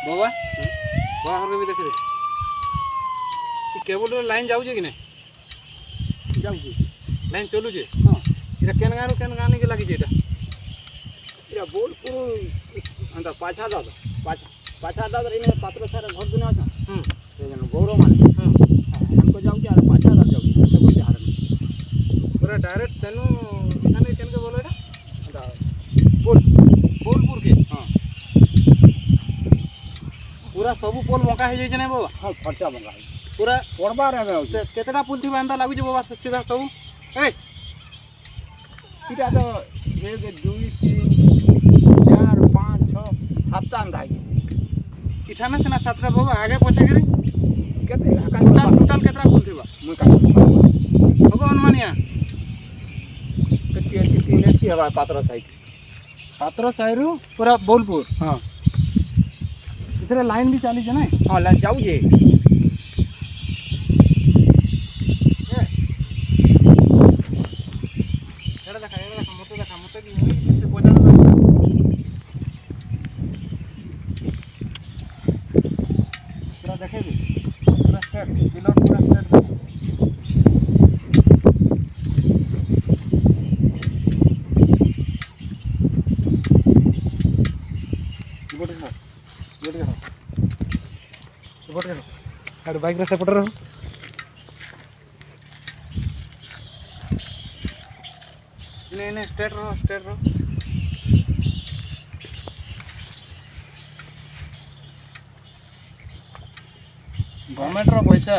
बाबा बाहर भी देखे केबल लाइन जाऊे कि नहीं जाऊे लाइन चलुचे हाँ इटा केन गाँव केन गाँव नहीं लगी इटा बोलपुर अंत पाछा दादा पाछा दादा इन पात्र सारा घर दुनिया था गौरव मान हमको जाऊे अरे पाछा दादा जाऊे पूरा डायरेक्ट सेनु इखाने केन के बोलो एटा बोलपुर के हाँ पूरा सबू पोल बंका हो जाए बाबा हाँ खर्चा बंगा पूरा पड़बार केतना पुल थी एंता लगुचे बाबा सीधा सब ए इटा तो 1 2 3 4 5 6 7 अंधा इठाने से ना 7 बाबा आगे पछे करी केते टोटल केतना पुल थी बा मुई का भगवान मानिया कितनी हवा पात्र साइरु पूरा बोलपुर हाँ इधर लाइन भी चली है ना हाँ लाइन जाऊे देखा मत कि पूरा देखे पूरा स्ट्रेट पिलर पूरा स्ट्रेट देखो बाइक रे सेपटर रहो नहीं स्ट्रेट रहो गवर्नमेंट रो पैसा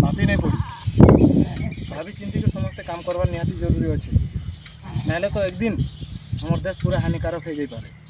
माफी नहीं पड़ी भाभी चिंती के समस्ते काम करवा निहाती जरूरी अच्छे ना तो एक दिन हमारे देश पूरा हानिकारक हो जाए पारे।